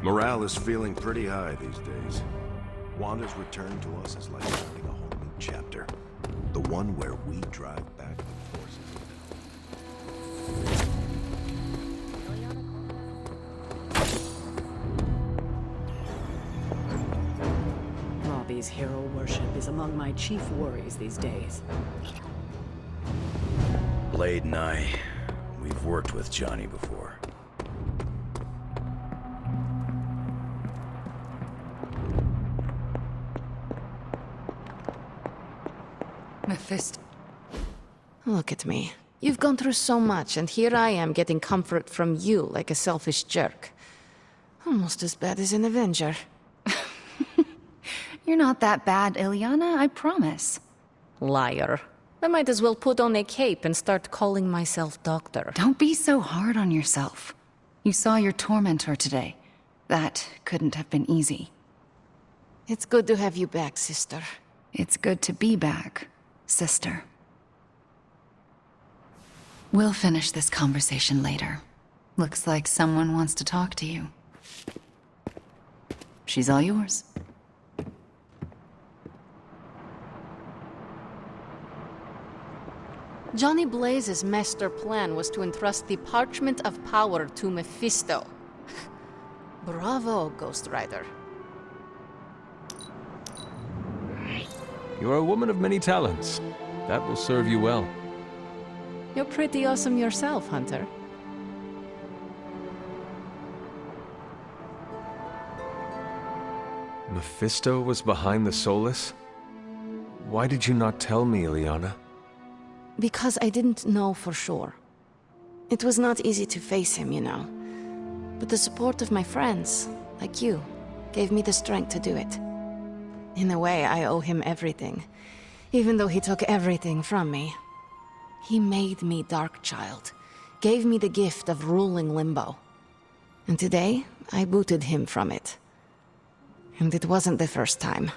Morale is feeling pretty high these days. Wanda's return to us is like starting a whole new chapter. The one where we drive back the forces. Robbie's hero worship is among my chief worries these days. Blade and I, we've worked with Johnny before. Mephisto. Look at me. You've gone through so much, and here I am getting comfort from you like a selfish jerk. Almost as bad as an Avenger. You're not that bad, Ilyana, I promise. Liar. I might as well put on a cape and start calling myself Doctor. Don't be so hard on yourself. You saw your tormentor today. That couldn't have been easy. It's good to have you back, sister. It's good to be back, sister. We'll finish this conversation later. Looks like someone wants to talk to you. She's all yours. Johnny Blaze's master plan was to entrust the Parchment of Power to Mephisto. Bravo, Ghost Rider. You're a woman of many talents. That will serve you well. You're pretty awesome yourself, Hunter. Mephisto was behind the Solus? Why did you not tell me, Ilyana? Because I didn't know for sure. It was not easy to face him, you know. But the support of my friends, like you, gave me the strength to do it. In a way, I owe him everything, even though he took everything from me. He made me Darkchild, gave me the gift of ruling Limbo. And today, I booted him from it. And it wasn't the first time.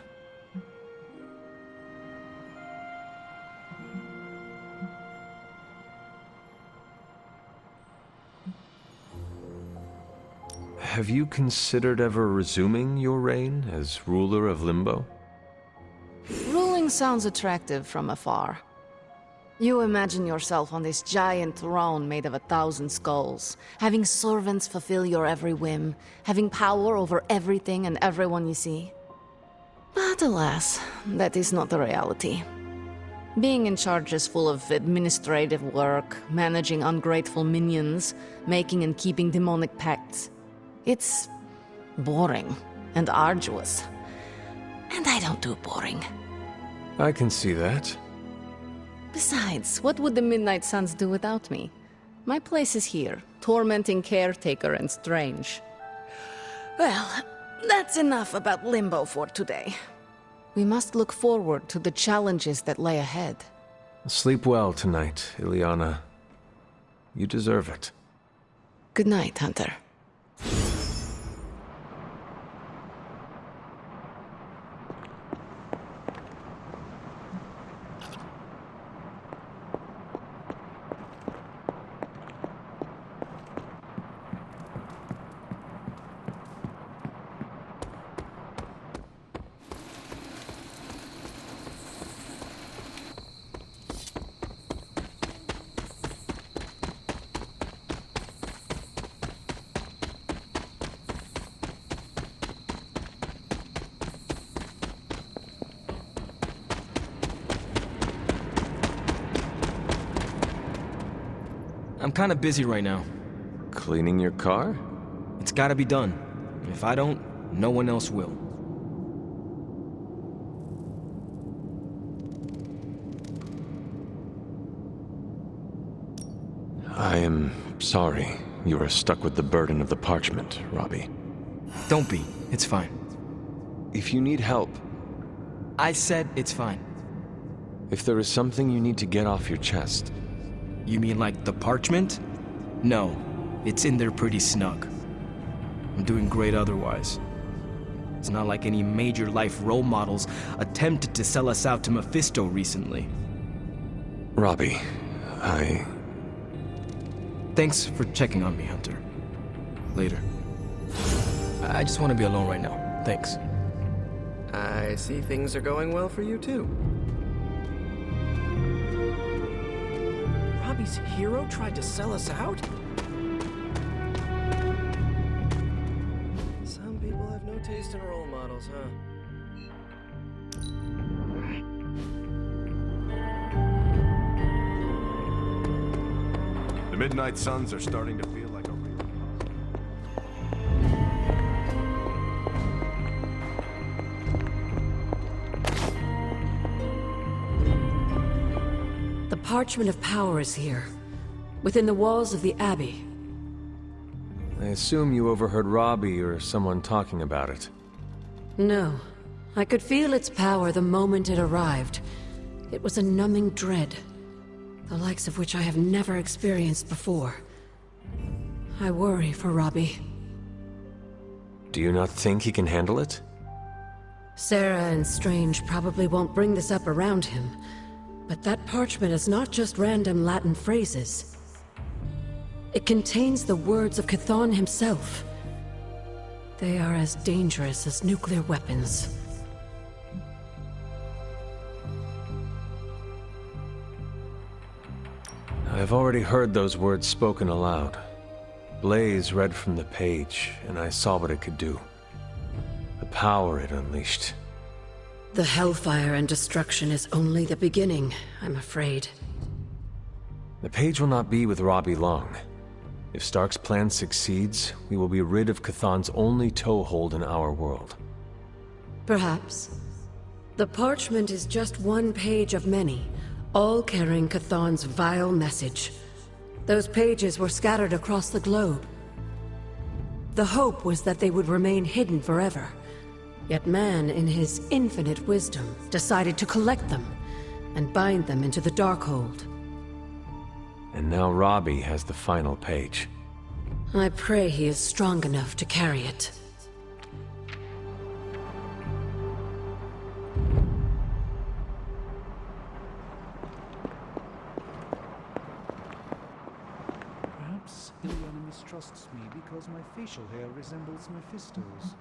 Have you considered ever resuming your reign as ruler of Limbo? Ruling sounds attractive from afar. You imagine yourself on this giant throne made of 1,000 skulls, having servants fulfill your every whim, having power over everything and everyone you see. But alas, that is not the reality. Being in charge is full of administrative work, managing ungrateful minions, making and keeping demonic pacts. It's boring and arduous. And I don't do boring. I can see that. Besides, what would the Midnight Suns do without me? My place is here, tormenting Caretaker and Strange. Well, that's enough about Limbo for today. We must look forward to the challenges that lay ahead. Sleep well tonight, Ilyana. You deserve it. Good night, Hunter. I'm kinda busy right now. Cleaning your car? It's gotta be done. If I don't, no one else will. I am sorry you are stuck with the burden of the parchment, Robbie. Don't be. It's fine. If you need help, I said it's fine. if there is something you need to get off your chest, You mean like the parchment? No, it's in there pretty snug. I'm doing great otherwise. It's not like any major life role models attempted to sell us out to Mephisto recently. Robbie, Thanks for checking on me, Hunter. Later. I just want to be alone right now. Thanks. I see things are going well for you too. Robbie's hero tried to sell us out? Some people have no taste in role models, huh? The Midnight Suns are starting to feel like a real... The Parchment of Power is here, within the walls of the Abbey. I assume you overheard Robbie or someone talking about it. No. I could feel its power the moment it arrived. It was a numbing dread, the likes of which I have never experienced before. I worry for Robbie. Do you not think he can handle it? Sarah and Strange probably won't bring this up around him, but that parchment is not just random Latin phrases. It contains the words of Chthon himself. They are as dangerous as nuclear weapons. I've already heard those words spoken aloud. Blaze read from the page, and I saw what it could do. The power it unleashed. The hellfire and destruction is only the beginning, I'm afraid. The page will not be with Robbie long. If Stark's plan succeeds, we will be rid of Chthon's only toehold in our world. Perhaps. The parchment is just one page of many, all carrying Chthon's vile message. Those pages were scattered across the globe. The hope was that they would remain hidden forever. Yet man, in his infinite wisdom, decided to collect them and bind them into the Darkhold. And now Robbie has the final page. I pray he is strong enough to carry it. Perhaps Ileana mistrusts me because my facial hair resembles Mephisto's.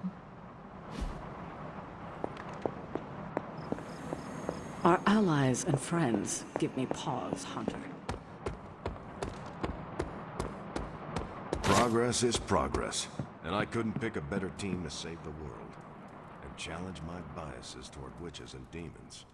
Our allies and friends give me pause, Hunter. Progress is progress, and I couldn't pick a better team to save the world and challenge my biases toward witches and demons.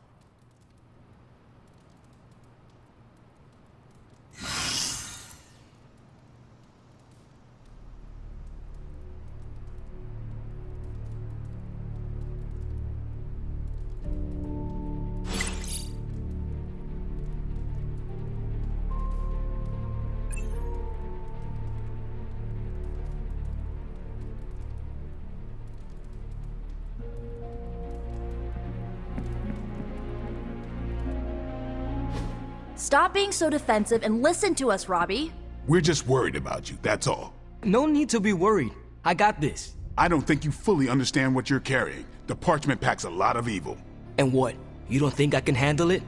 Stop being so defensive and listen to us, Robbie. We're just worried about you, that's all. No need to be worried. I got this. I don't think you fully understand what you're carrying. The parchment packs a lot of evil. And what? You don't think I can handle it?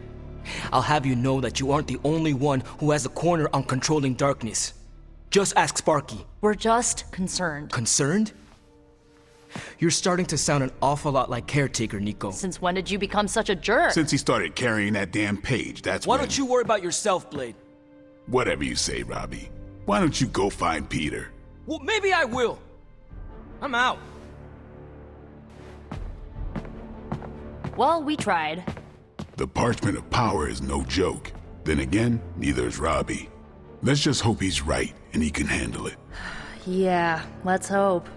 I'll have you know that you aren't the only one who has a corner on controlling darkness. Just ask Sparky. We're just concerned. Concerned? You're starting to sound an awful lot like Caretaker, Nico. Since when did you become such a jerk? Since he started carrying that damn page, that's Why when... don't you worry about yourself, Blade? Whatever you say, Robbie. Why don't you go find Peter? Well, maybe I will. I'm out. Well, we tried. The Parchment of Power is no joke. Then again, neither is Robbie. Let's just hope he's right and he can handle it. Yeah, let's hope.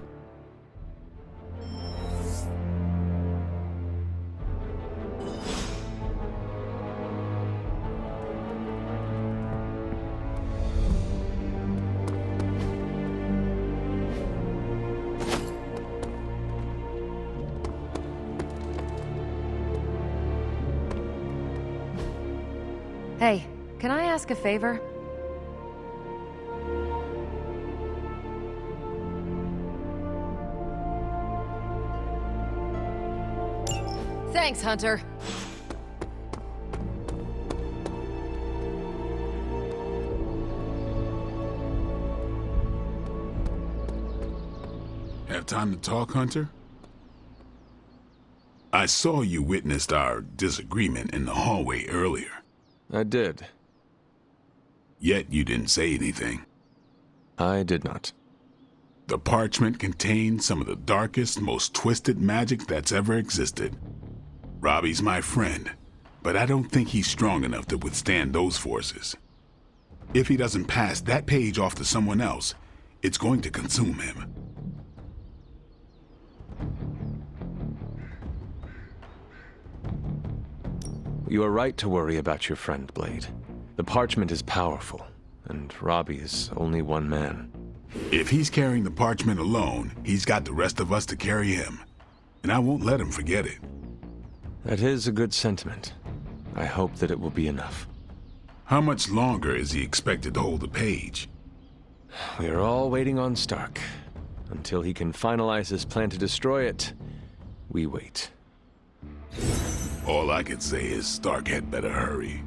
Hey, can I ask a favor? Thanks, Hunter. Have time to talk, Hunter? I saw you witnessed our disagreement in the hallway earlier. I did. Yet you didn't say anything. I did not. The parchment contained some of the darkest, most twisted magic that's ever existed. Robbie's my friend, but I don't think he's strong enough to withstand those forces. If he doesn't pass that page off to someone else, it's going to consume him. You are right to worry about your friend, Blade. The parchment is powerful, and Robbie is only one man. If he's carrying the parchment alone, he's got the rest of us to carry him. And I won't let him forget it. That is a good sentiment. I hope that it will be enough. How much longer is he expected to hold the page? We are all waiting on Stark. Until he can finalize his plan to destroy it, we wait. All I can say is Stark had better hurry.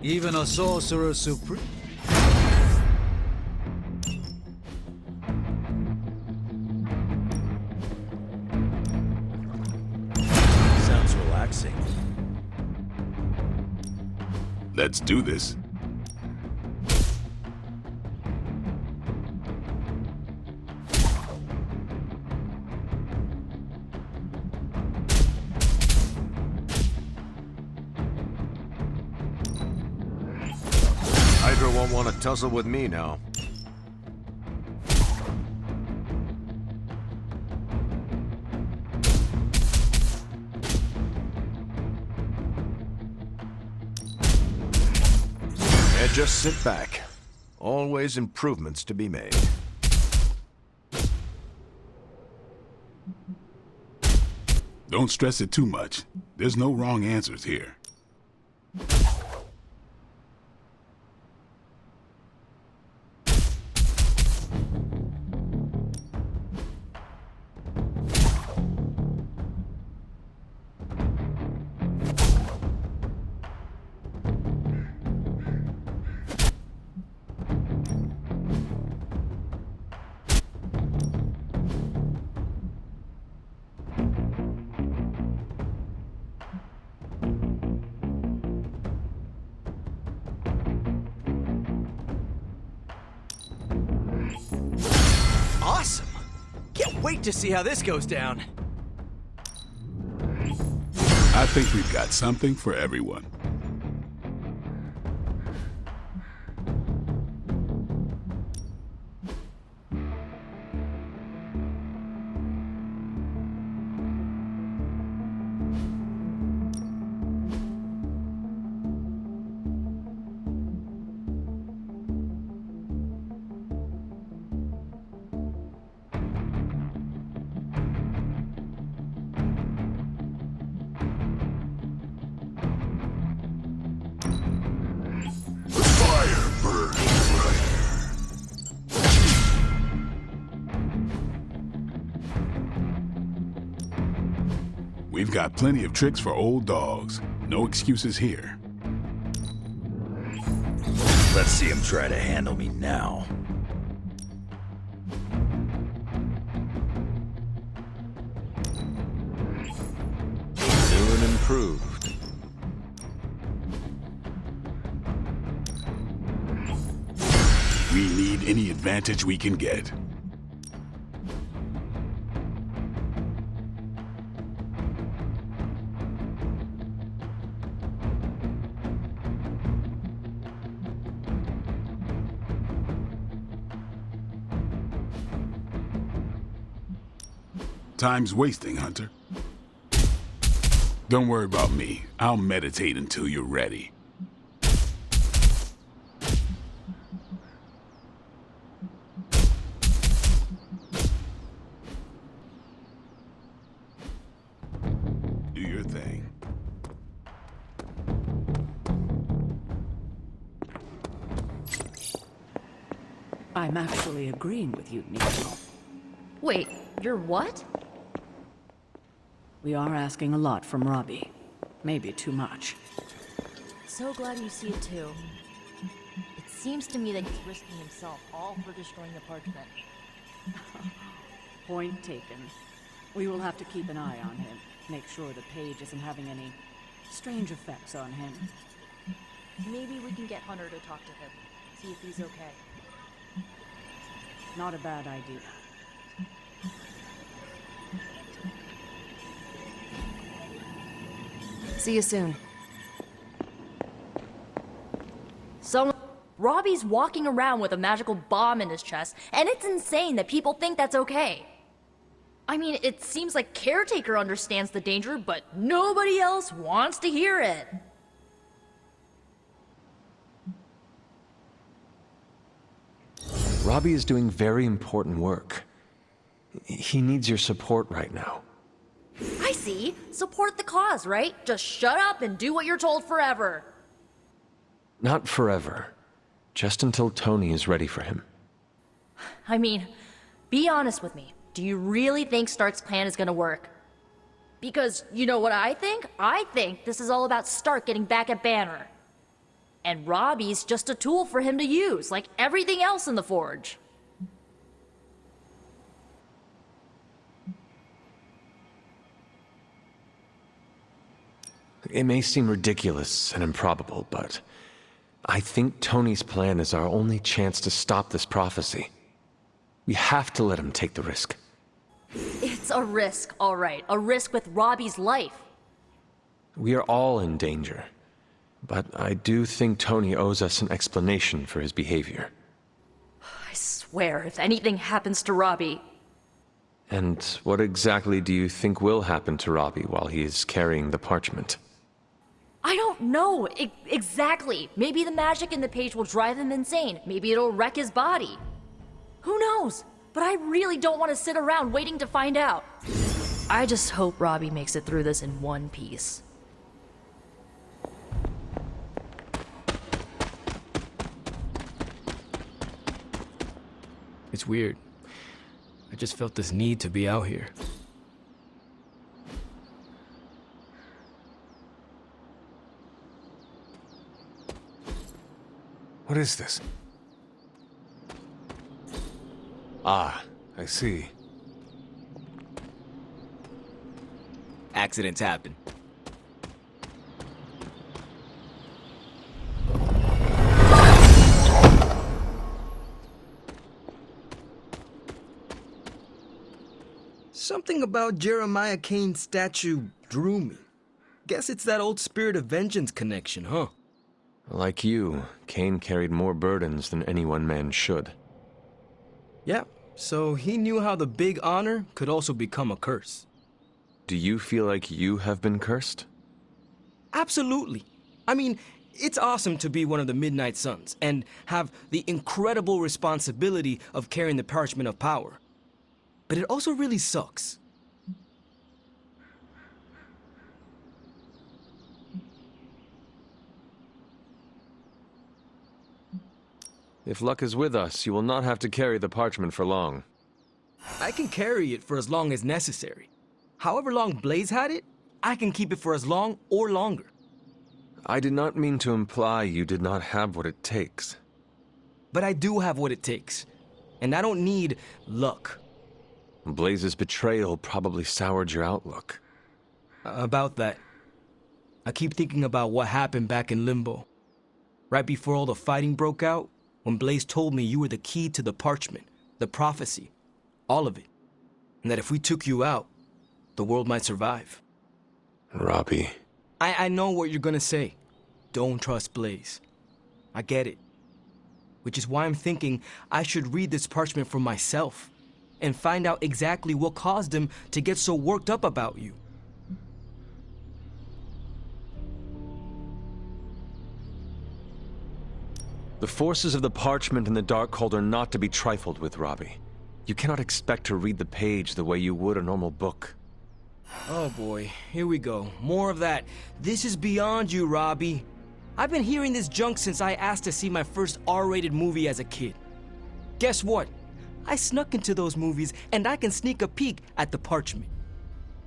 Even a sorcerer supreme. Sounds relaxing. Let's do this. Hydra won't want to tussle with me now. And just sit back. Always improvements to be made. Don't stress it too much. There's no wrong answers here. Awesome! Can't wait to see how this goes down. I think we've got something for everyone. We've got plenty of tricks for old dogs. No excuses here. Let's see him try to handle me now. New and improved. We need any advantage we can get. Time's wasting, Hunter. Don't worry about me. I'll meditate until you're ready. Do your I'm actually agreeing with you, Nico. Wait, you're what? We are asking a lot from Robbie. Maybe too much. So glad you see it too. It seems to me that he's risking himself all for destroying the parchment. Point taken. We will have to keep an eye on him. Make sure the page isn't having any strange effects on him. Maybe we can get Hunter to talk to him. See if he's okay. Not a bad idea. See you soon. Robbie's walking around with a magical bomb in his chest, and it's insane that people think that's okay. I mean, it seems like Caretaker understands the danger, but nobody else wants to hear it. Robbie is doing very important work. He needs your support right now. I see. Support the cause, right? Just shut up and do what you're told forever. Not forever. Just until Tony is ready for him. I mean, be honest with me. Do you really think Stark's plan is gonna work? Because, you know what I think? I think this is all about Stark getting back at Banner. And Robbie's just a tool for him to use, like everything else in the Forge. It may seem ridiculous and improbable, but I think Tony's plan is our only chance to stop this prophecy. We have to let him take the risk. It's a risk, all right. A risk with Robbie's life. We are all in danger, but I do think Tony owes us an explanation for his behavior. I swear, if anything happens to Robbie... And what exactly do you think will happen to Robbie while he is carrying the parchment? I don't know exactly. Maybe the magic in the page will drive him insane. Maybe it'll wreck his body. Who knows? But I really don't want to sit around waiting to find out. I just hope Robbie makes it through this in one piece. It's weird. I just felt this need to be out here. What is this? Ah, I see. Accidents happen. Something about Jeremiah Kane's statue drew me. Guess it's that old Spirit of Vengeance connection, huh? Like you, Kane carried more burdens than any one man should. Yeah, so he knew how the big honor could also become a curse. Do you feel like you have been cursed? Absolutely. I mean, it's awesome to be one of the Midnight Suns and have the incredible responsibility of carrying the Parchment of Power. But it also really sucks. If luck is with us, you will not have to carry the parchment for long. I can carry it for as long as necessary. However long Blaze had it, I can keep it for as long or longer. I did not mean to imply you did not have what it takes. But I do have what it takes. And I don't need luck. Blaze's betrayal probably soured your outlook. About that. I keep thinking about what happened back in Limbo. Right before all the fighting broke out, when Blaze told me you were the key to the parchment, the prophecy, all of it. And that if we took you out, the world might survive. Robbie. I know what you're gonna say. Don't trust Blaze. I get it. Which is why I'm thinking I should read this parchment for myself and find out exactly what caused him to get so worked up about you. The forces of the parchment and the Darkhold are not to be trifled with, Robbie. You cannot expect to read the page the way you would a normal book. Oh boy, here we go. More of that. This is beyond you, Robbie. I've been hearing this junk since I asked to see my first R-rated movie as a kid. Guess what? I snuck into those movies, and I can sneak a peek at the parchment.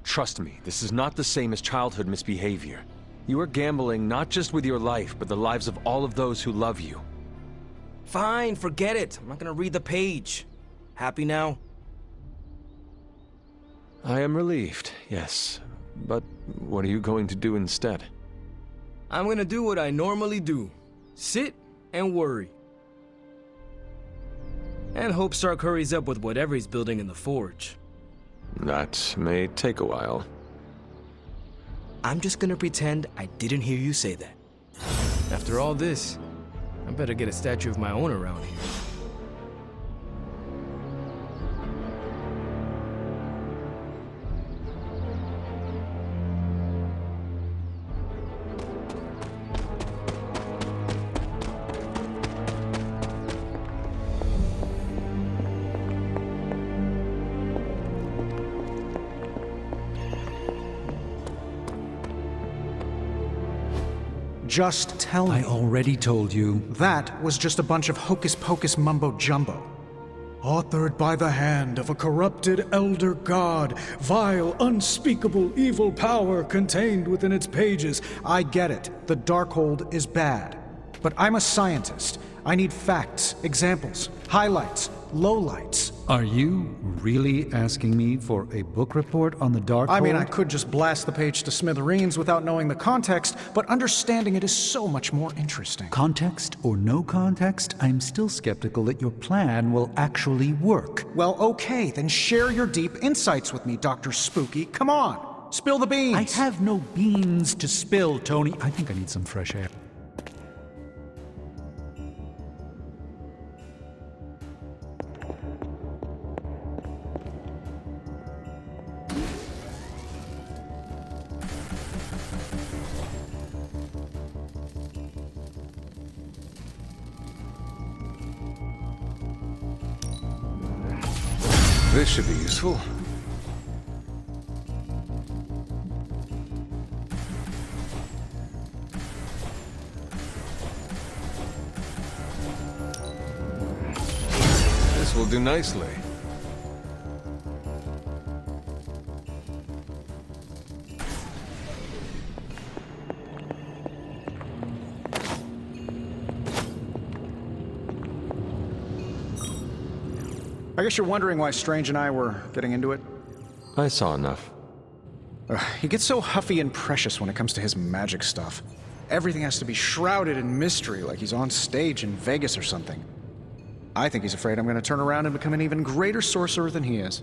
Trust me, this is not the same as childhood misbehavior. You are gambling not just with your life, but the lives of all of those who love you. Fine, forget it. I'm not gonna read the page. Happy now? I am relieved, yes. But what are you going to do instead? I'm gonna do what I normally do. Sit and worry. And hope Stark hurries up with whatever he's building in the forge. That may take a while. I'm just gonna pretend I didn't hear you say that. After all this, I better get a statue of my own around here. Just tell me. I already told you. That was just a bunch of hocus-pocus mumbo-jumbo. Authored by the hand of a corrupted elder god, vile, unspeakable evil power contained within its pages. I get it. The Darkhold is bad. But I'm a scientist. I need facts, examples, highlights, lowlights. Are you really asking me for a book report on the Darkhold? I mean, I could just blast the page to smithereens without knowing the context, but understanding it is so much more interesting. Context or no context, I'm still skeptical that your plan will actually work. Well, okay, then share your deep insights with me, Dr. Spooky. Come on, spill the beans. I have no beans to spill, Tony. I think I need some fresh air. This should be useful. This will do nicely. I guess you're wondering why Strange and I were getting into it? I saw enough. He gets so huffy and precious when it comes to his magic stuff. Everything has to be shrouded in mystery, like he's on stage in Vegas or something. I think he's afraid I'm going to turn around and become an even greater sorcerer than he is.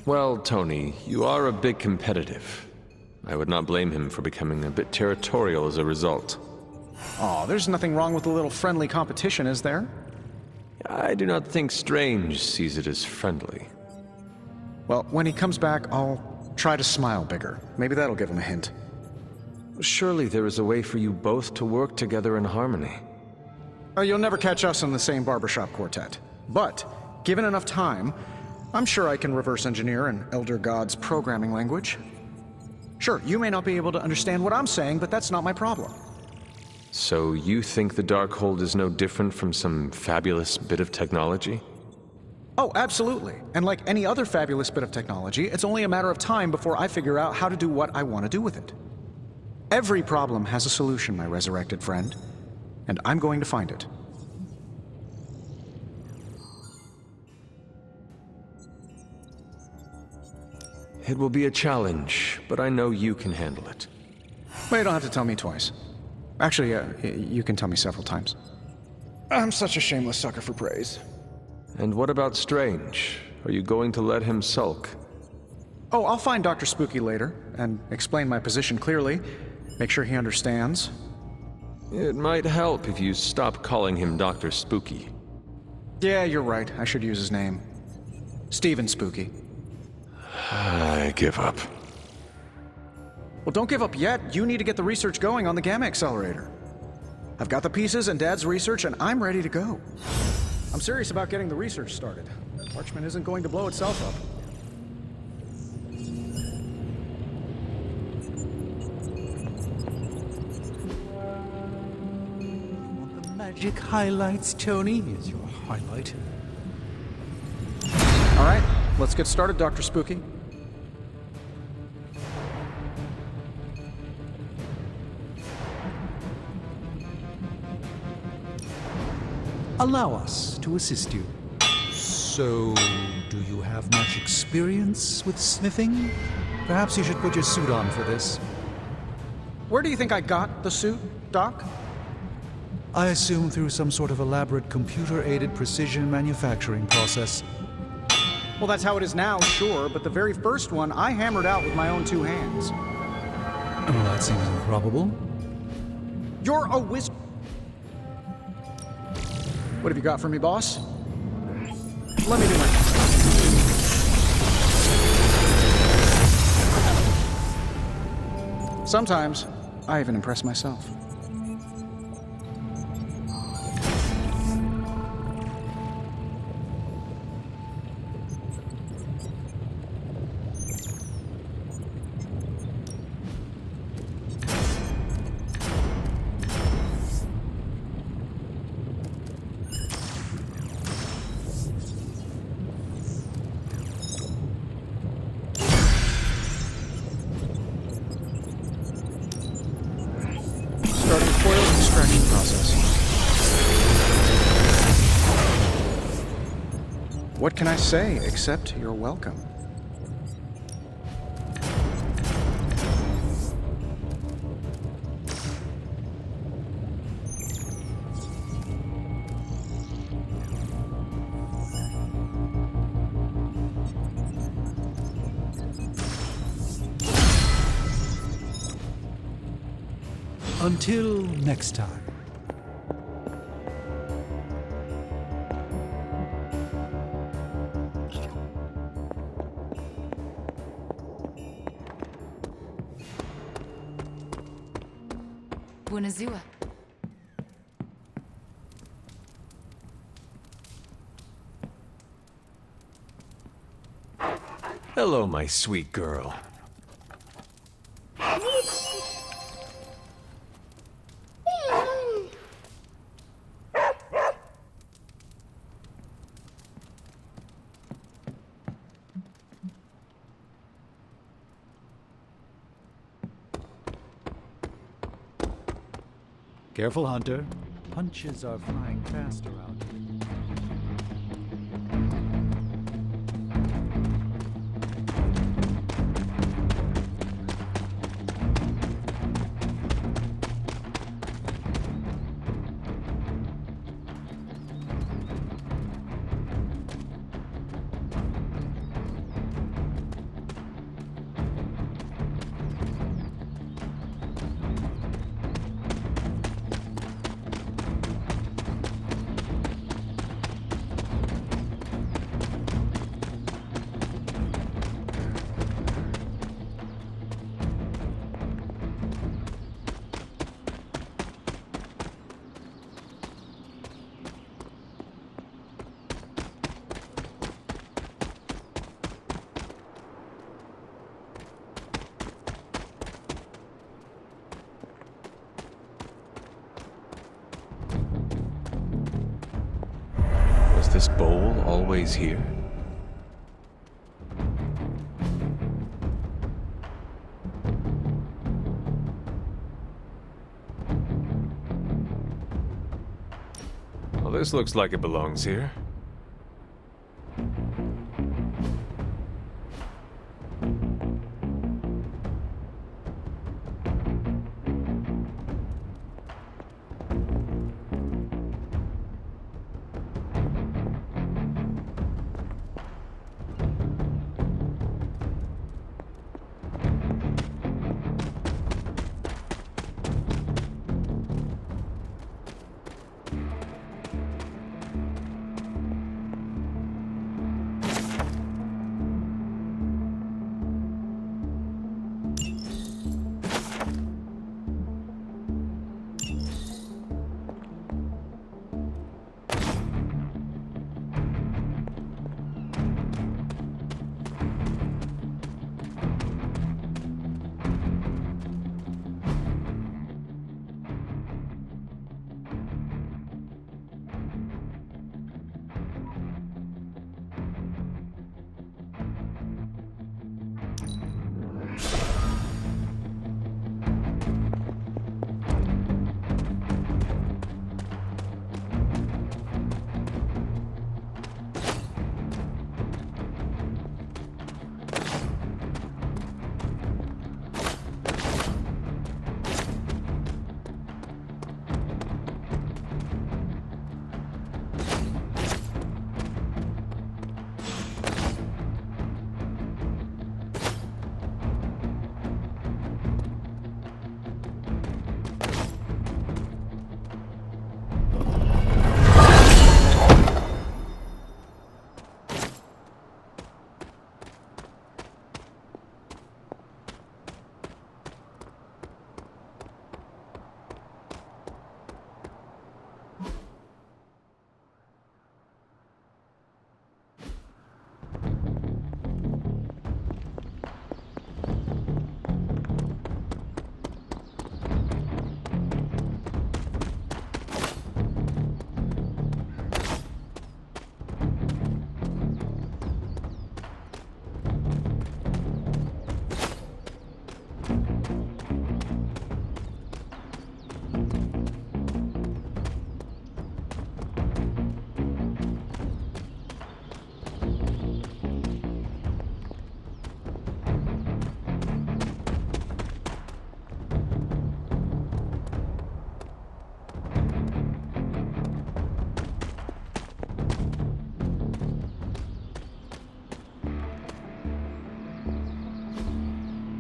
Well, Tony, you are a bit competitive. I would not blame him for becoming a bit territorial as a result. Aw, there's nothing wrong with a little friendly competition, is there? I do not think Strange sees it as friendly. Well, when he comes back, I'll try to smile bigger. Maybe that'll give him a hint. Surely there is a way for you both to work together in harmony. Oh, you'll never catch us in the same barbershop quartet. But, given enough time, I'm sure I can reverse engineer an Elder God's programming language. Sure, you may not be able to understand what I'm saying, but that's not my problem. So you think the Darkhold is no different from some fabulous bit of technology? Oh, absolutely. And like any other fabulous bit of technology, it's only a matter of time before I figure out how to do what I want to do with it. Every problem has a solution, my resurrected friend. And I'm going to find it. It will be a challenge, but I know you can handle it. Well, you don't have to tell me twice. Actually, you can tell me several times. I'm such a shameless sucker for praise. And what about Strange? Are you going to let him sulk? Oh, I'll find Dr. Spooky later, and explain my position clearly. Make sure he understands. It might help if you stop calling him Dr. Spooky. Yeah, you're right. I should use his name. Stephen Spooky. I give up. Well, don't give up yet. You need to get the research going on the Gamma Accelerator. I've got the pieces and Dad's research, and I'm ready to go. I'm serious about getting the research started. Parchment isn't going to blow itself up. magic highlights, Tony. Here's your highlight. All right, let's get started, Dr. Spooky. Allow us to assist you. So, do you have much experience with smithing? Perhaps you should put your suit on for this. Where do you think I got the suit, Doc? I assume through some sort of elaborate computer-aided precision manufacturing process. Well, that's how it is now, sure, but the very first one I hammered out with my own 2 hands. Well, that seems improbable. You're a wizard. What have you got for me, boss? Let me do it. Sometimes, I even impress myself. What can I say except you're welcome? Until next time. Buonazua. Hello, my sweet girl. Careful, Hunter. Punches are flying fast around here. Was this bowl always here? Well, this looks like it belongs here.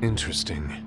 Interesting.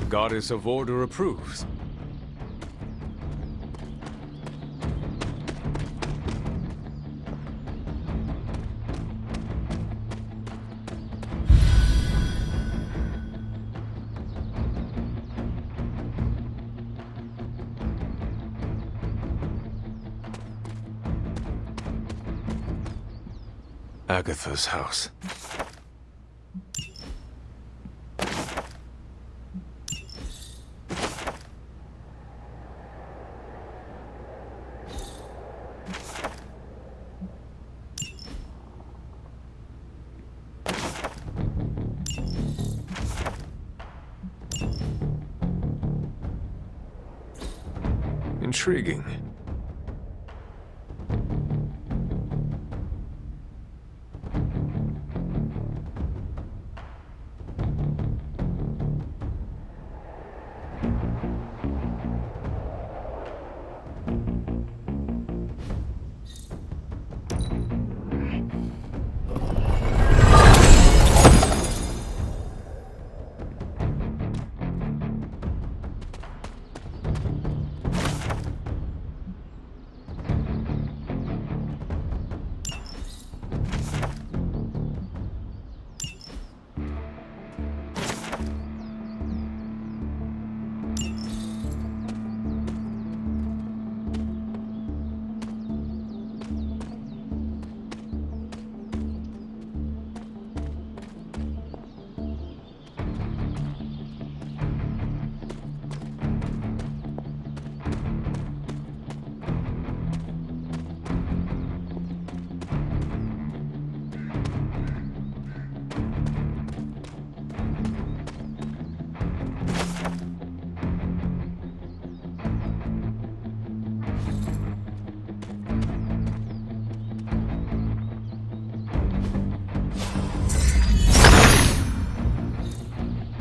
Goddess of Order approves. Agatha's house. Intriguing.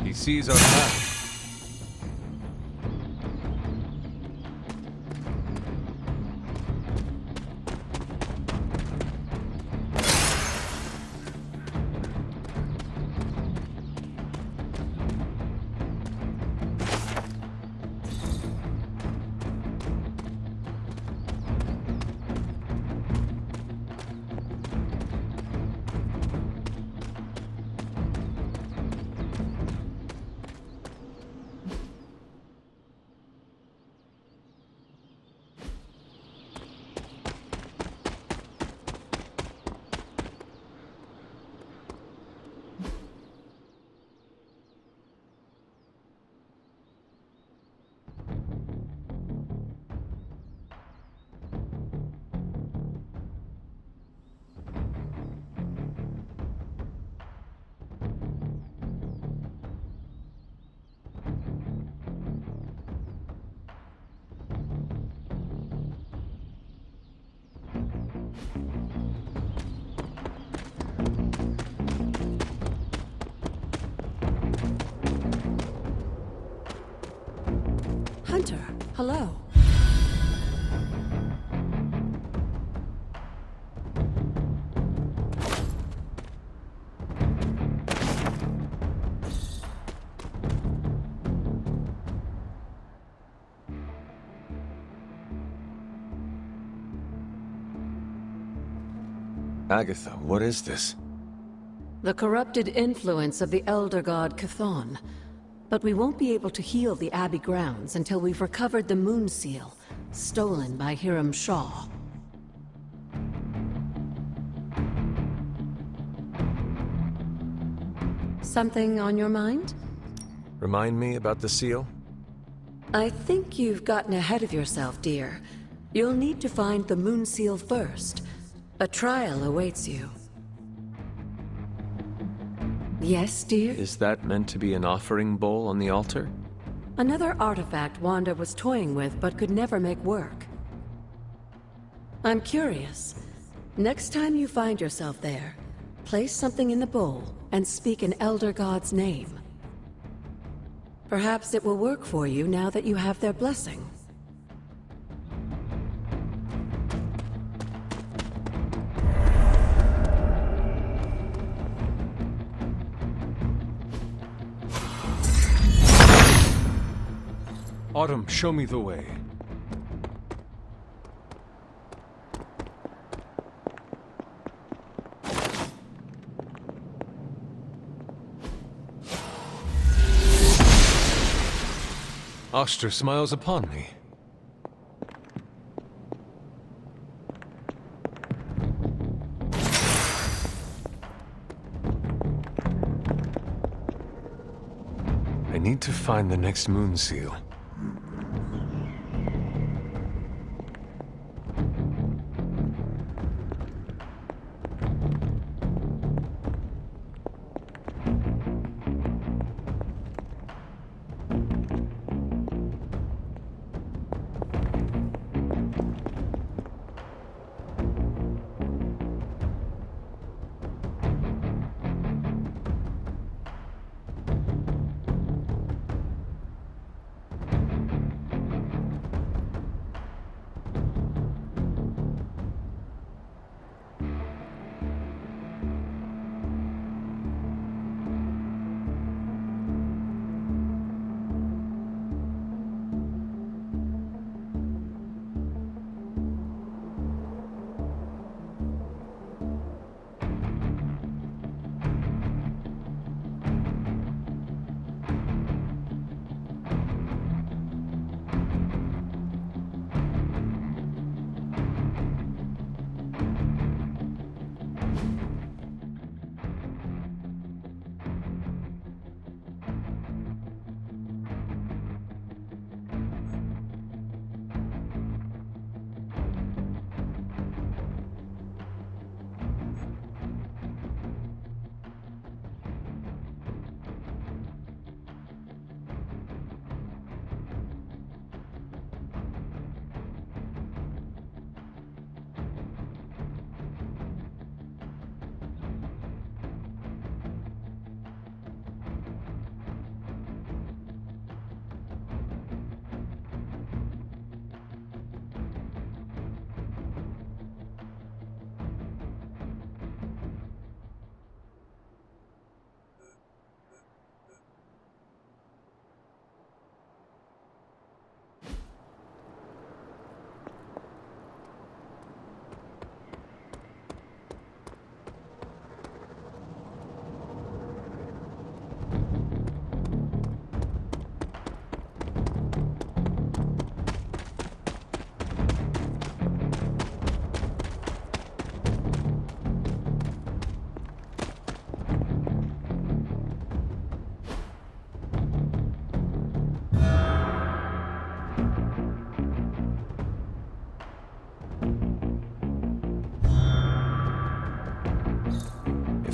He sees our path. Hunter, hello. Agatha, what is this? The corrupted influence of the Elder God Chthon. But we won't be able to heal the Abbey grounds until we've recovered the Moon Seal, stolen by Hiram Shaw. Something on your mind? Remind me about the seal? I think you've gotten ahead of yourself, dear. You'll need to find the Moon Seal first. A trial awaits you. Yes, dear? Is that meant to be an offering bowl on the altar? Another artifact Wanda was toying with but could never make work. I'm curious. Next time you find yourself there, place something in the bowl and speak an Elder God's name. Perhaps it will work for you now that you have their blessing. Autumn, show me the way. Oster smiles upon me. I need to find the next Moon Seal.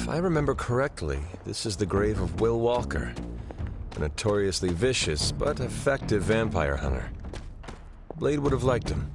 If I remember correctly, this is the grave of Will Walker, a notoriously vicious but effective vampire hunter. Blade would have liked him.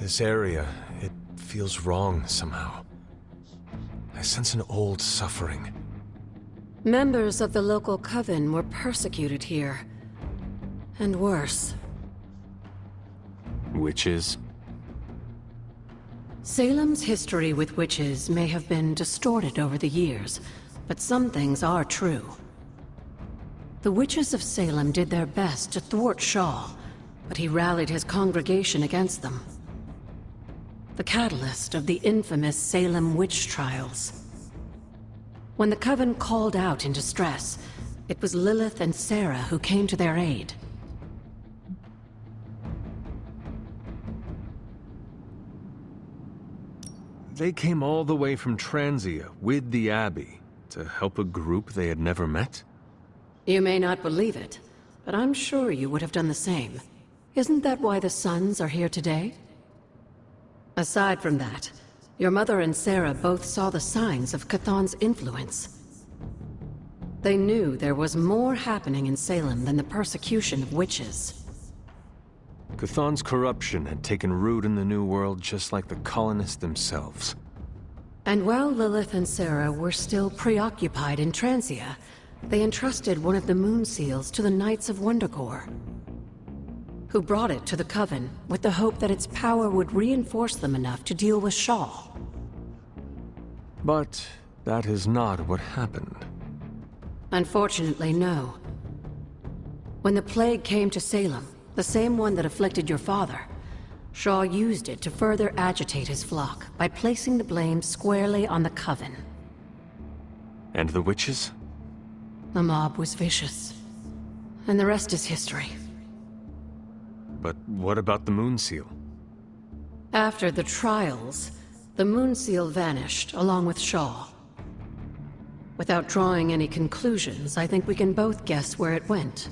This area, it feels wrong somehow. I sense an old suffering. Members of the local coven were persecuted here. And worse. Witches? Salem's history with witches may have been distorted over the years, but some things are true. The witches of Salem did their best to thwart Shaw, but he rallied his congregation against them. The catalyst of the infamous Salem witch trials. When the Coven called out in distress, it was Lilith and Sarah who came to their aid. They came all the way from Transia with the Abbey to help a group they had never met? You may not believe it, but I'm sure you would have done the same. Isn't that why the Sons are here today? Aside from that, your mother and Sarah both saw the signs of Chthon's influence. They knew there was more happening in Salem than the persecution of witches. Chthon's corruption had taken root in the New World just like the colonists themselves. And while Lilith and Sarah were still preoccupied in Transia, they entrusted one of the Moon Seals to the Knights of Wondercore, who brought it to the Coven with the hope that its power would reinforce them enough to deal with Shaw. But that is not what happened. Unfortunately, no. When the plague came to Salem, the same one that afflicted your father, Shaw used it to further agitate his flock by placing the blame squarely on the Coven. And the witches? The mob was vicious. And the rest is history. But what about the Moon Seal? After the trials, the Moon Seal vanished along with Shaw. Without drawing any conclusions, I think we can both guess where it went.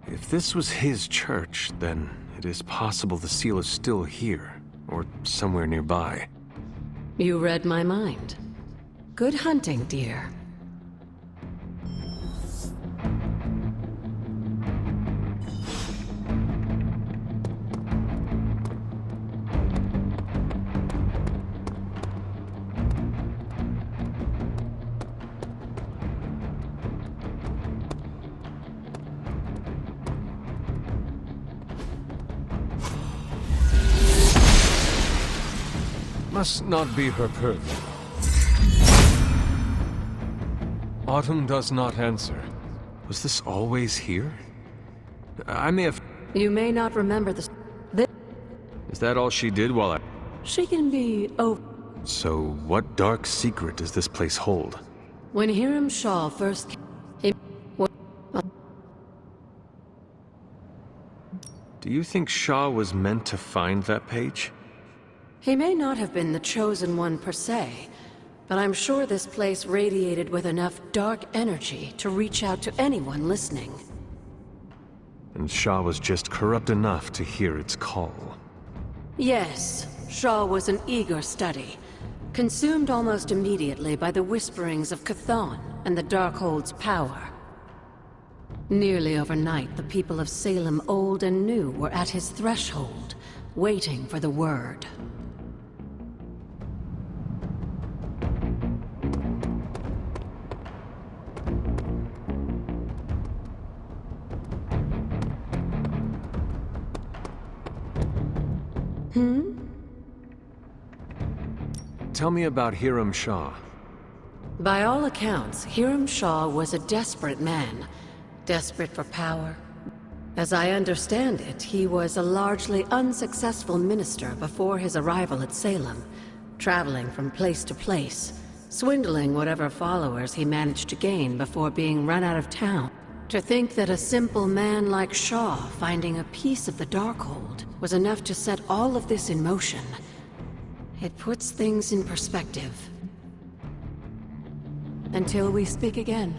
If this was his church, then it is possible the seal is still here, or somewhere nearby. You read my mind. Good hunting, dear. Must not be her purview. Autumn does not answer. Was this always here? I may have... You may not remember the... Is that all she did while I... She can be over... So, what dark secret does this place hold? When Hiram Shaw first came... Do you think Shaw was meant to find that page? He may not have been the chosen one per se, but I'm sure this place radiated with enough dark energy to reach out to anyone listening. And Shaw was just corrupt enough to hear its call. Yes, Shaw was an eager study, consumed almost immediately by the whisperings of Chthon and the Darkhold's power. Nearly overnight, the people of Salem old and new were at his threshold, waiting for the word. Tell me about Hiram Shaw. By all accounts, Hiram Shaw was a desperate man. Desperate for power. As I understand it, he was a largely unsuccessful minister before his arrival at Salem, traveling from place to place, swindling whatever followers he managed to gain before being run out of town. To think that a simple man like Shaw finding a piece of the Darkhold was enough to set all of this in motion. It puts things in perspective. Until we speak again.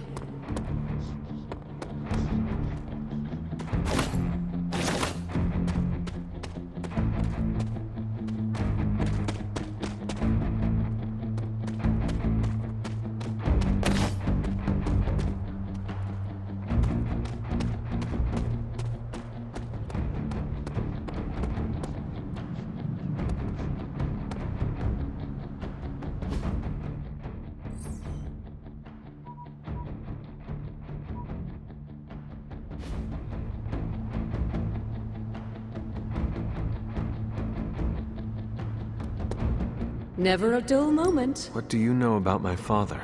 Never a dull moment. What do you know about my father?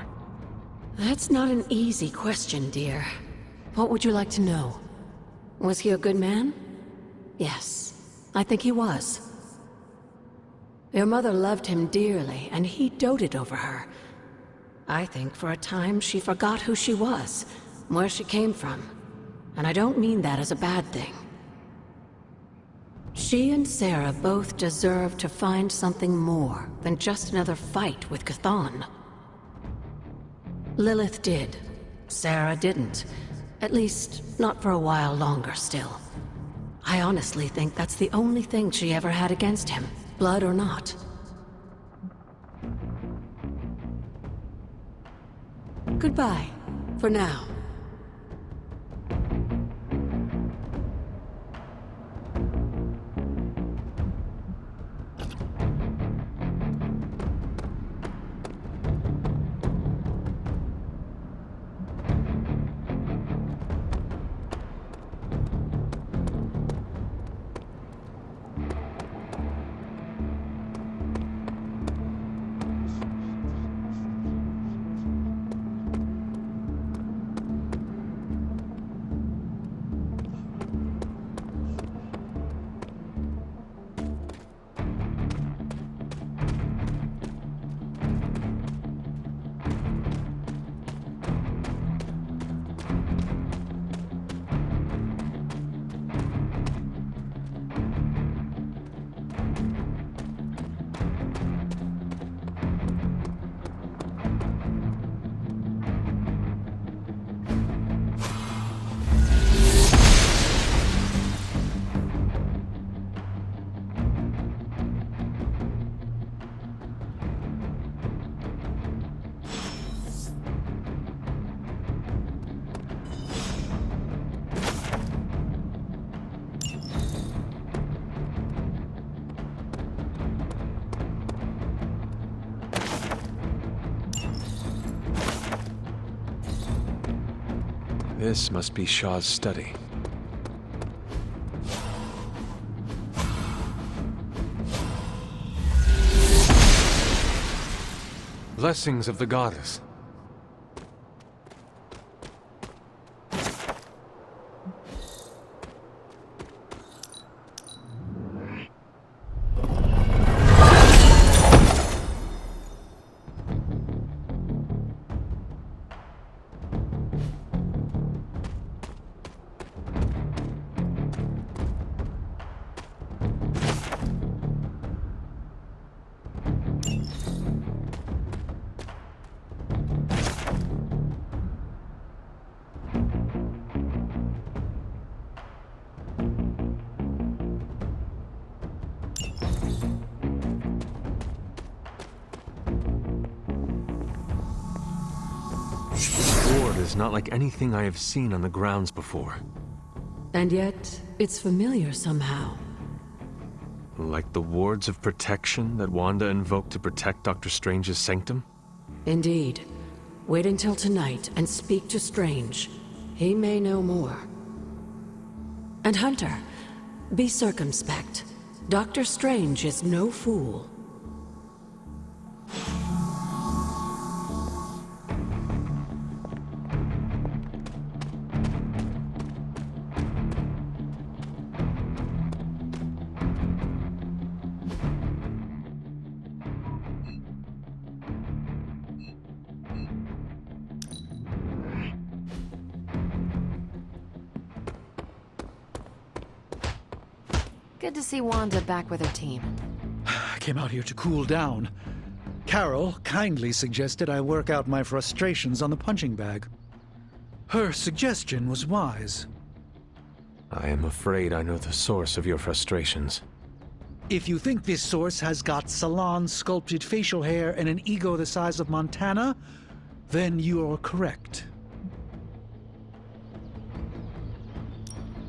That's not an easy question, dear. What would you like to know? Was he a good man? Yes, I think he was. Your mother loved him dearly, and he doted over her. I think for a time she forgot who she was, where she came from. And I don't mean that as a bad thing. She and Sarah both deserve to find something more than just another fight with Chthon. Lilith did. Sarah didn't. At least, not for a while longer still. I honestly think that's the only thing she ever had against him, blood or not. Goodbye, for now. This must be Shaw's study. Blessings of the goddess. Is not like anything I have seen on the grounds before. And yet, it's familiar somehow. Like the wards of protection that Wanda invoked to protect Dr. Strange's sanctum? Indeed. Wait until tonight and speak to Strange. He may know more. And Hunter, be circumspect. Dr. Strange is no fool. Good to see Wanda back with her team. I came out here to cool down. Carol kindly suggested I work out my frustrations on the punching bag. Her suggestion was wise. I am afraid I know the source of your frustrations. If you think this source has got salon-sculpted facial hair and an ego the size of Montana, then you're correct.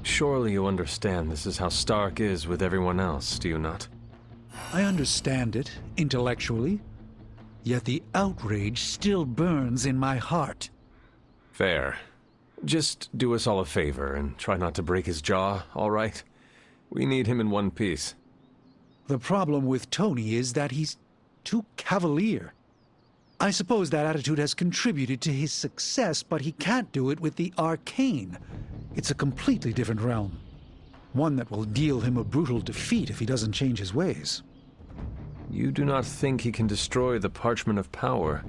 Surely you understand this is how Stark is with everyone else, do you not? I understand it, intellectually. Yet the outrage still burns in my heart. Fair. Just do us all a favor and try not to break his jaw, all right? We need him in one piece. The problem with Tony is that he's too cavalier. I suppose that attitude has contributed to his success, but he can't do it with the arcane. It's a completely different realm. One that will deal him a brutal defeat if he doesn't change his ways. You do not think he can destroy the Parchment of Power?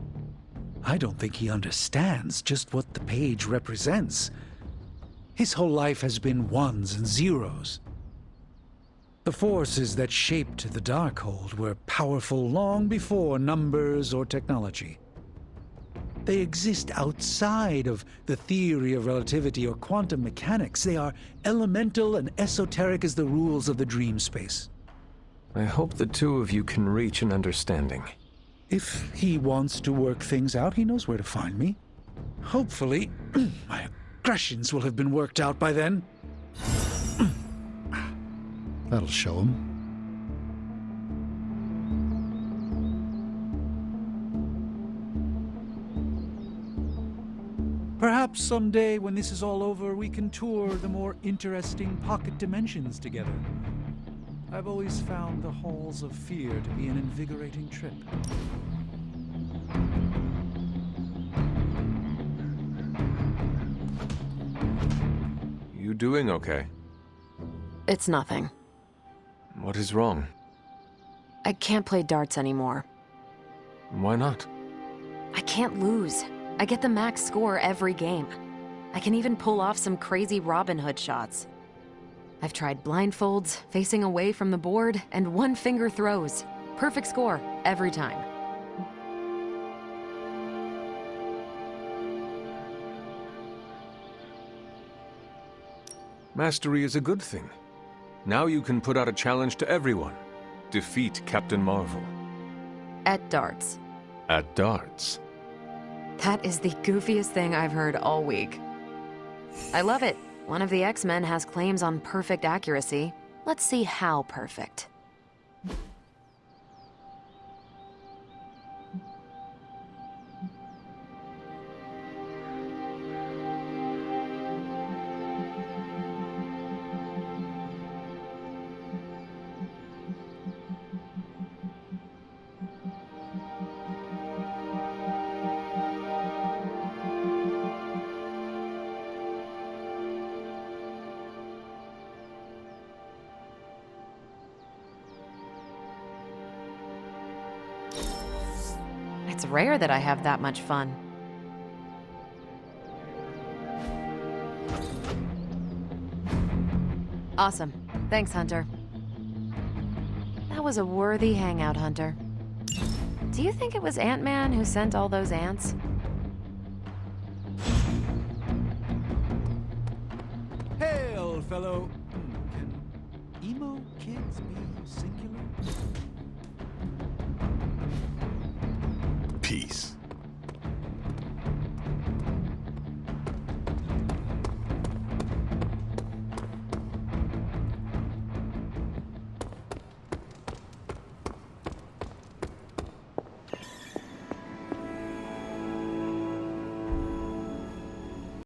I don't think he understands just what the page represents. His whole life has been ones and zeros. The forces that shaped the Darkhold were powerful long before numbers or technology. They exist outside of the theory of relativity or quantum mechanics. They are elemental and esoteric as the rules of the dream space. I hope the two of you can reach an understanding. If he wants to work things out, he knows where to find me. Hopefully, my aggressions will have been worked out by then. That'll show him. Perhaps someday, when this is all over, we can tour the more interesting pocket dimensions together. I've always found the halls of fear to be an invigorating trip. You doing okay? It's nothing. What is wrong? I can't play darts anymore. Why not? I can't lose. I get the max score every game. I can even pull off some crazy Robin Hood shots. I've tried blindfolds, facing away from the board, and one-finger throws. Perfect score, every time. Mastery is a good thing. Now you can put out a challenge to everyone. Defeat Captain Marvel. At darts. At darts. That is the goofiest thing I've heard all week. I love it. One of the X-Men has claims on perfect accuracy. Let's see how perfect. It's rare that I have that much fun. Awesome. Thanks, Hunter. That was a worthy hangout, Hunter. Do you think it was Ant-Man who sent all those ants? Hail, fellow. Can emo kids be singular? Peace.